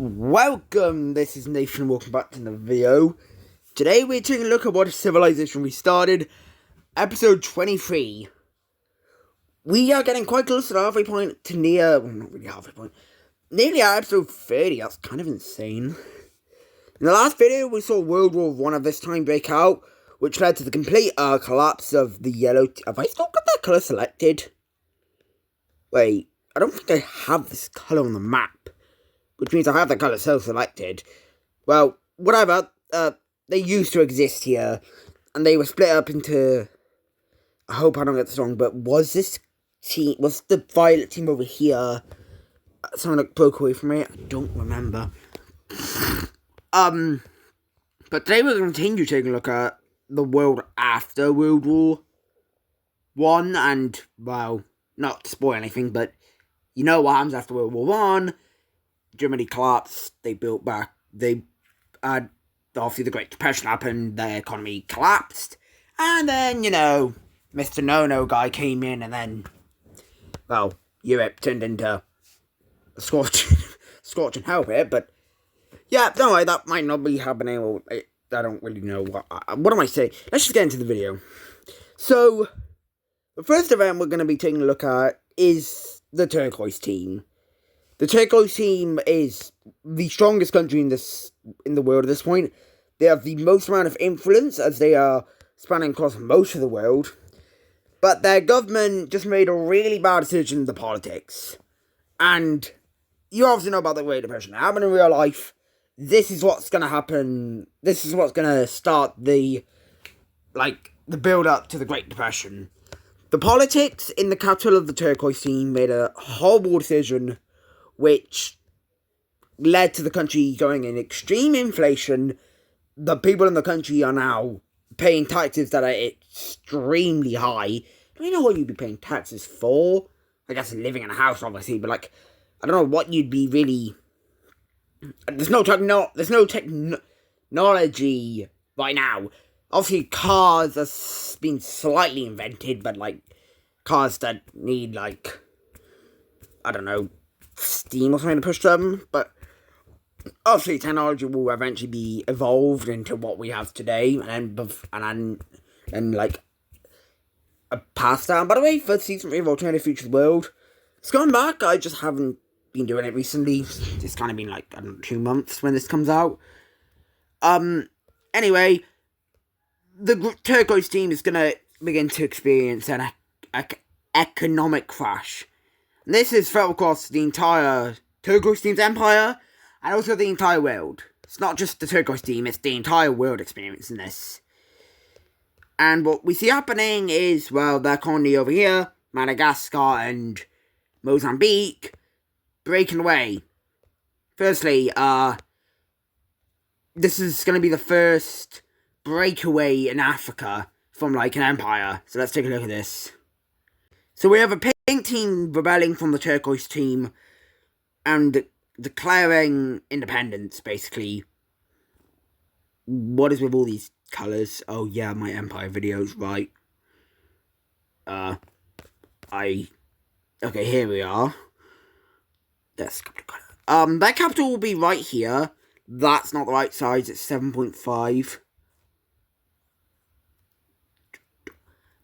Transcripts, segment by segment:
Welcome, this is Nathan, welcome back to the video. Today we're taking a look at what civilization we started, episode 23. We are getting quite close to the halfway point, well, not really halfway point, nearly at episode 30, that's kind of insane. In the last video we saw World War I of this time break out, which led to the complete collapse of the yellow, have I still got that colour selected? Wait, I don't think I have this colour on the map. Which means I have the colour selected. Well, whatever, they used to exist here, and they were split up into, I hope I don't get this wrong, but was the violet team over here, someone that broke away from it? I don't remember. But today we're going to continue taking a look at the world after World War I, and, well, not to spoil anything, but you know what happens after World War I. Germany collapsed, they built back, obviously the Great Depression happened, their economy collapsed, and then, Mr. No-No guy came in, and then, well, Europe turned into a scorching hell here, but, yeah, don't worry, that might not be happening, or I don't really know what am I saying? Let's just get into the video. So, the first event we're going to be taking a look at is the Turquoise team. The Turquoise team is the strongest country in the world at this point. They have the most amount of influence as they are spanning across most of the world. But their government just made a really bad decision in the politics. And you obviously know about the Great Depression. It happened in real life. This is what's going to happen. This is what's going to start the build up to the Great Depression. The politics in the capital of the Turquoise team made a horrible decision, which led to the country going in extreme inflation. The people in the country are now paying taxes that are extremely high. I don't know what you'd be paying taxes for. I guess living in a house, obviously, but I don't know what you'd be really. There's no technology right now. Obviously, cars have been slightly invented, but cars that need I don't know, steam or something to push them, but obviously technology will eventually be evolved into what we have today, and then passed down. By the way, first season 3 of Alternative Futures World, it's gone back. I just haven't been doing it recently. It's kind of been 2 months when this comes out. Anyway, the Turquoise team is gonna begin to experience an economic crash. And this is felt across the entire Turquoise team's empire, and also the entire world. It's not just the Turquoise team, it's the entire world experiencing this. And what we see happening is, well, their colony over here, Madagascar and Mozambique, breaking away. Firstly, this is going to be the first breakaway in Africa from, an empire. So let's take a look at this. So we have a pink team rebelling from the Turquoise team and declaring independence, basically. What is with all these colours? Oh yeah, my Empire videos, right. Okay, here we are. Their capital will be right here. That's not the right size, it's 7.5.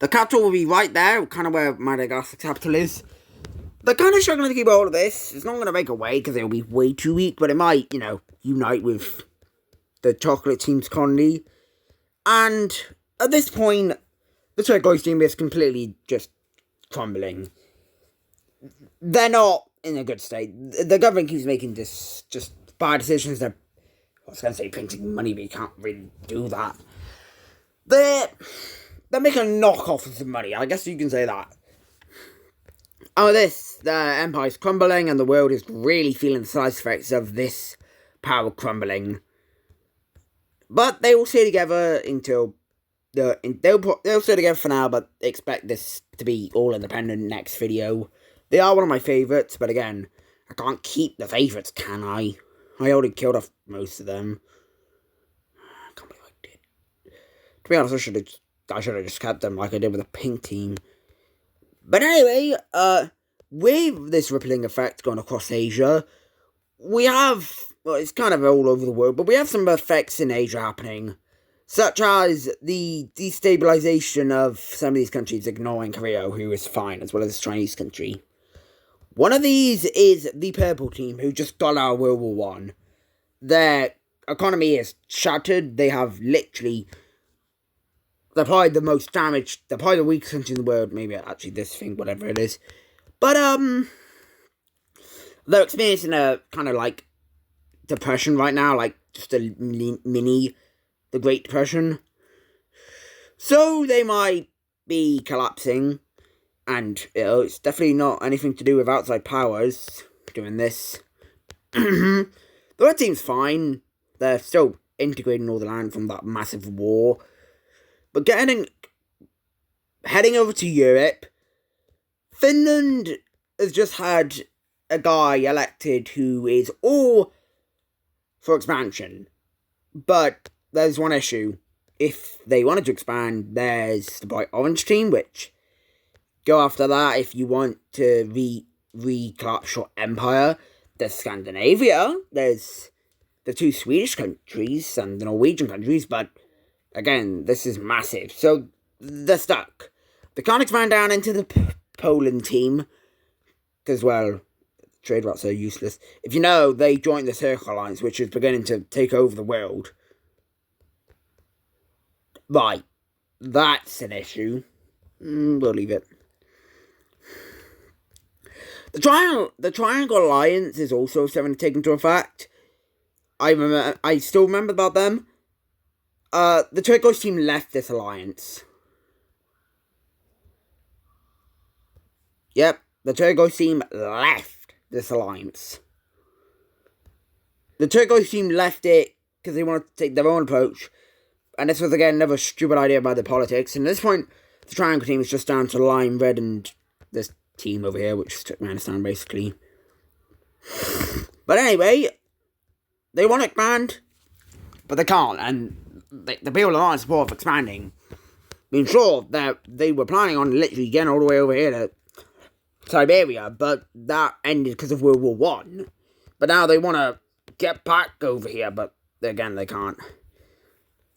The capital will be right there, kind of where Madagascar's capital is. They're kind of struggling to keep hold of this. It's not going to make a way, because it'll be way too weak, but it might, unite with the Chocolate team's colony. And at this point, the Turquoise team is completely just crumbling. They're not in a good state. The government keeps making just bad decisions. I was going to say printing money, but you can't really do that. They're making knockoffs of some money. I guess you can say that. The empire's crumbling, and the world is really feeling the side effects of this power crumbling. But they will stay together until they'll stay together for now. But expect this to be all independent next video. They are one of my favourites, but again, I can't keep the favourites, can I? I already killed off most of them. I can't believe I did. To be honest, I should have just kept them like I did with the pink team. But anyway, with this rippling effect going across Asia, we have well, it's kind of all over the world, but we have some effects in Asia happening, such as the destabilization of some of these countries, ignoring Korea, who is fine, as well as the Chinese country. One of these is the Purple Team, who just got out of World War One. Their economy is shattered. They have literally... They're probably the most damaged... They're probably the weakest country in the world. Maybe actually this thing, whatever it is. But, they're experiencing a kind of, like, depression right now. Like, just a mini... The Great Depression. So, they might be collapsing. And it's definitely not anything to do with outside powers doing this. The Red Team's fine. They're still integrating all the land from that massive war. But heading over to Europe, Finland has just had a guy elected who is all for expansion. But there's one issue. If they wanted to expand, there's the Bright Orange Team, which... Go after that if you want to collapse your empire. There's Scandinavia. There's the two Swedish countries and the Norwegian countries. But, again, this is massive. So, they're stuck. They can't expand down into the Poland team. Because, well, trade routes are useless. If you know, they joined the Circle Alliance, which is beginning to take over the world. Right. That's an issue. We'll leave it. The Triangle Alliance is also starting to take into effect. I still remember about them. The Turkish team left this alliance. Yep, the Turkish team left this alliance. The Turkish team left it because they wanted to take their own approach. And this was, again, another stupid idea by the politics. And at this point, the Triangle team is just down to Lime, Red, and this team over here, which is Turkmenistan, basically. But anyway, they want to expand, but they can't. And the people that aren't in support of expanding, being sure that they were planning on literally getting all the way over here to Siberia, but that ended because of World War One. But now they want to get back over here, but again, they can't.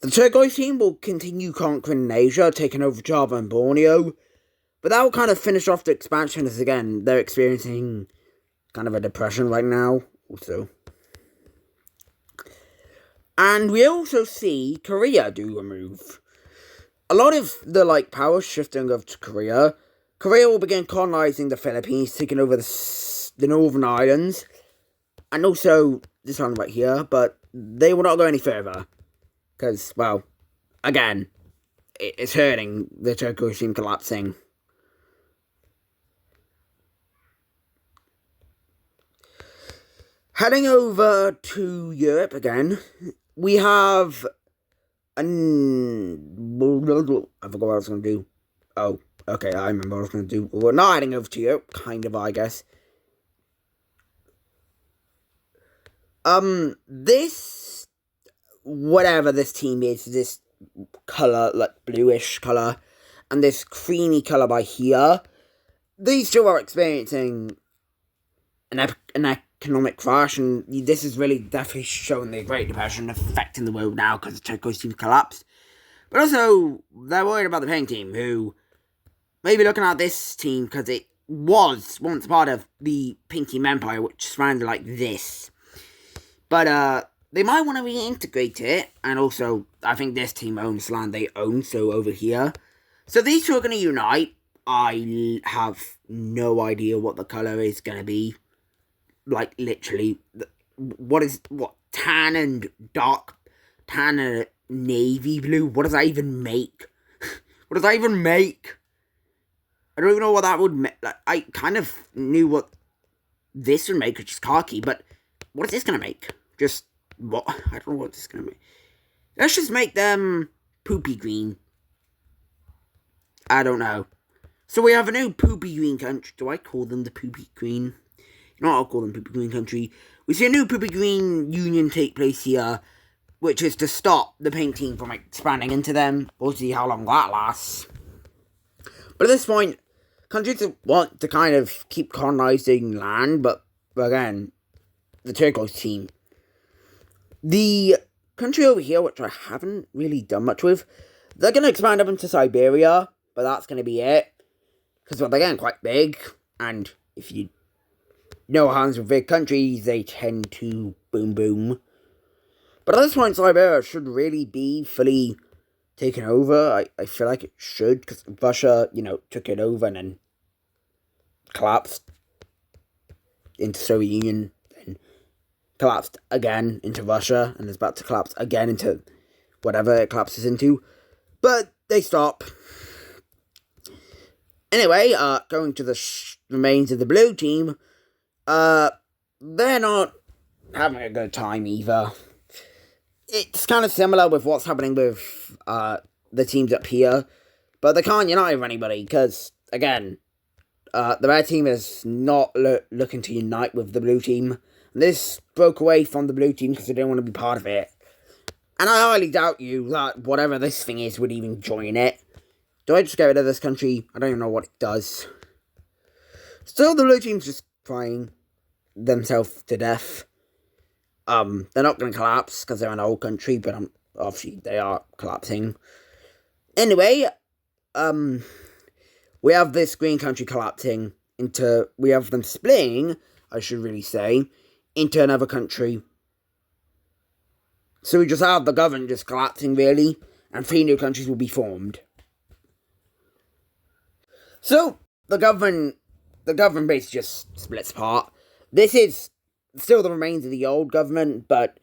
The Turkish team will continue conquering Asia, taking over Java and Borneo. But that will kind of finish off the expansion, as again, they're experiencing kind of a depression right now, also. And we also see Korea do a move. A lot of the, power shifting over to Korea. Korea will begin colonizing the Philippines, taking over the Northern Islands. And also this one right here, but they will not go any further. Because, well, again, it's hurting the Turkish team collapsing. Heading over to Europe again, we have I forgot what I was going to do. Oh, okay, I remember what I was going to do. We're not heading over to Europe, kind of, I guess. This, whatever this team is, this colour, like bluish colour, and this creamy colour by here, these two are experiencing an economic crash, and this is really definitely showing the Great Depression affecting the world now because the Turkish team collapsed. But also, they're worried about the Pink team, who may be looking at this team because it was once part of the Pink Team Empire, which surrounded like this. But they might want to reintegrate it, and also, I think this team owns land they own, so over here. So these two are going to unite. I have no idea what the colour is going to be. Like, literally, tan and navy blue? What does that even make? What does that even make? I don't even know what that would make. Like, I kind of knew what this would make, which is khaki, but what is this going to make? Just, what? I don't know what this is going to make. Let's just make them poopy green. I don't know. So we have a new poopy green country. Do I call them the poopy green? You know what, I'll call them Poopy Green Country. We see a new Poopy Green union take place here, which is to stop the Pink team from expanding into them. We'll see how long that lasts. But at this point, countries want to kind of keep colonizing land, but again, the Turkish team The country over here, which I haven't really done much with, they're going to expand up into Siberia, but that's going to be it. Because, well, they're getting quite big, and if you know what happens with big countries, they tend to boom boom. But at this point, Siberia should really be fully taken over. I feel like it should, because Russia, took it over and then collapsed into Soviet Union, then collapsed again into Russia, and is about to collapse again into whatever it collapses into. But they stop. Anyway, going to the remains of the blue team, they're not having a good time either. It's kind of similar with what's happening with the teams up here, but they can't unite with anybody, because, again, the red team is not looking to unite with the blue team. And this broke away from the blue team because they didn't want to be part of it. And I highly doubt you that whatever this thing is would even join it. Do I just get rid of this country? I don't even know what it does. Still, the blue team's just crying themselves to death. They're not going to collapse because they're an old country, but obviously they are collapsing. Anyway, we have this green country collapsing into, we have them splitting, I should really say, into another country. So we just have the government just collapsing, really, and 3 new countries will be formed. So, the government basically just splits apart. This is still the remains of the old government, but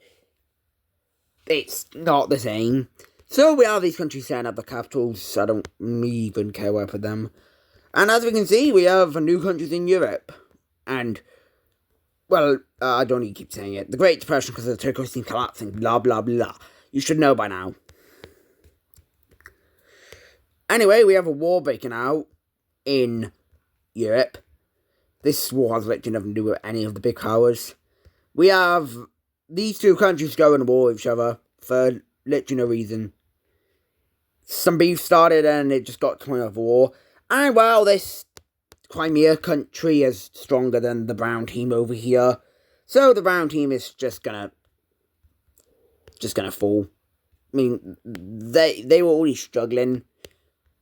it's not the same. So we have these countries setting up the capitals. I don't even care where I put them. And as we can see, we have new countries in Europe. And, well, I don't need to keep saying it. The Great Depression because of the turquoise team collapsing, blah, blah, blah. You should know by now. Anyway, we have a war breaking out in Europe. This war has literally nothing to do with any of the big powers. We have these 2 countries going to war with each other for literally no reason. Some beef started and it just got to the point of war. And, well, this Crimea country is stronger than the brown team over here. So the brown team is just gonna fall. I mean, they were already struggling.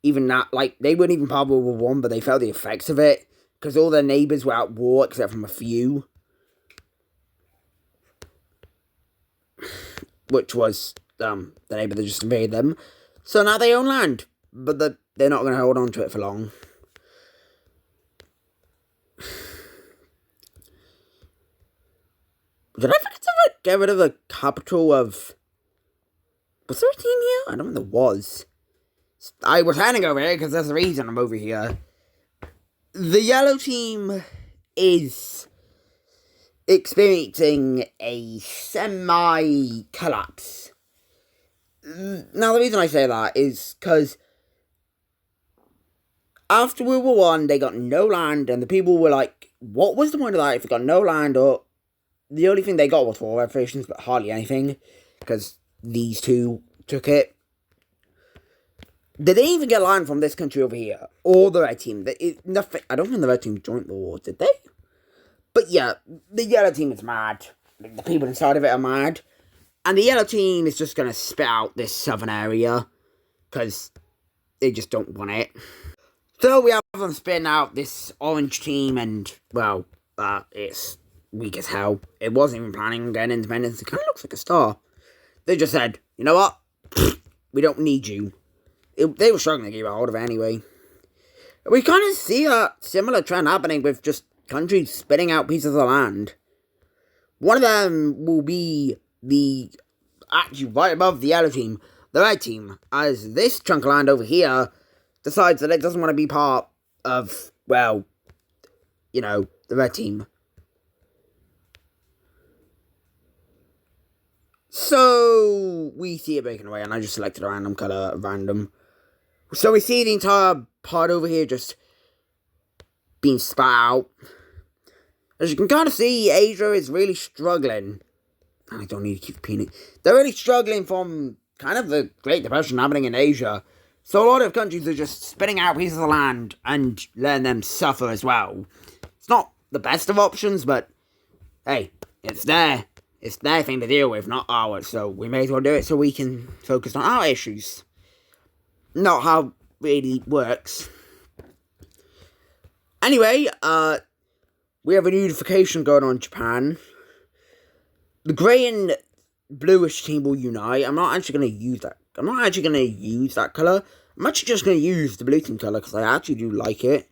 Even that, they weren't even part of World War I, but they felt the effects of it. Because all their neighbours were at war, except from a few. Which was the neighbour that just invaded them. So now they own land. But they're not going to hold on to it for long. Did I forget to get rid of the capital of... Was there a team here? I don't think there was. I was handing over here because there's a reason I'm over here. The yellow team is experiencing a semi-collapse. Now, the reason I say that is because after World War I, they got no land, and the people were like, what was the point of that if we got no land? Or the only thing they got was war reparations, but hardly anything, because these 2 took it. Did they even get land from this country over here? Or the red team? Nothing. I don't think the red team joined the war, did they? But yeah, the yellow team is mad. The people inside of it are mad. And the yellow team is just going to spit out this southern area. Because they just don't want it. So we have them spitting out this orange team. And, well, it's weak as hell. It wasn't even planning on getting independence. It kind of looks like a star. They just said, you know what? We don't need you. They were struggling to get a hold of it anyway. We kind of see a similar trend happening with just countries spitting out pieces of land. One of them will be actually right above the yellow team, the red team, as this chunk of land over here decides that it doesn't want to be part of, well, the red team. So we see it breaking away, and I just selected a random colour, random. So we see the entire part over here just being spat out. As you can kind of see, Asia is really struggling. I don't need to keep repeating. They're really struggling from kind of the Great Depression happening in Asia. So a lot of countries are just spitting out pieces of land and letting them suffer as well. It's not the best of options, but hey, it's there. It's their thing to deal with, not ours. So we may as well do it so we can focus on our issues. Not how it really works. Anyway, we have a notification going on in Japan. The grey and bluish team will unite. I'm not actually going to use that. I'm not actually going to use that colour. I'm actually just going to use the blue team colour because I actually do like it.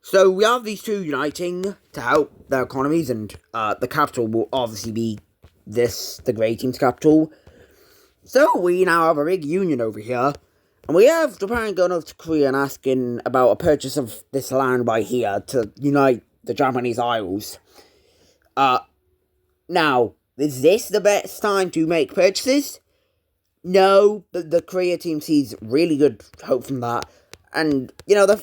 So we have these two uniting to help their economies, and the capital will obviously be the grey team's capital. So we now have a big union over here, and we have Japan going over to Korea and asking about a purchase of this land by here to unite the Japanese Isles. Now, is this the best time to make purchases? No, but the Korea team sees really good hope from that. And, you know, they're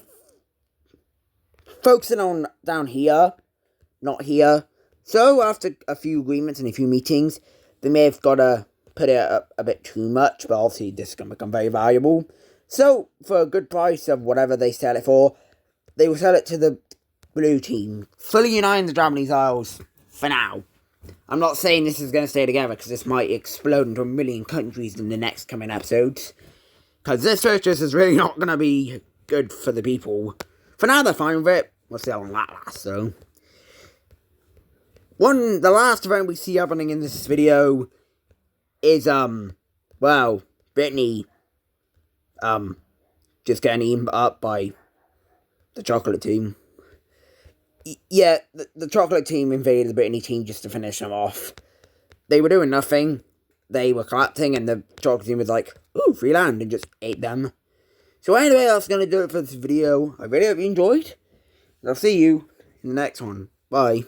focusing on down here, not here. So, after a few agreements and a few meetings, they may have got to put it up a bit too much, but obviously this is going to become very valuable. So, for a good price of whatever they sell it for, they will sell it to the blue team, fully uniting the Japanese Isles for now. I'm not saying this is going to stay together, because this might explode into a million countries in the next coming episodes. Because this purchase is really not going to be good for the people. For now, they're fine with it. We'll see how long that lasts, though. The last event we see happening in this video is, well, Brittany, just getting eaten up by the chocolate team. Yeah, the chocolate team invaded the Brittany team just to finish them off. They were doing nothing. They were collapsing, and the chocolate team was like, ooh, free land, and just ate them. So anyway, that's going to do it for this video. I really hope you enjoyed. I'll see you in the next one. Bye.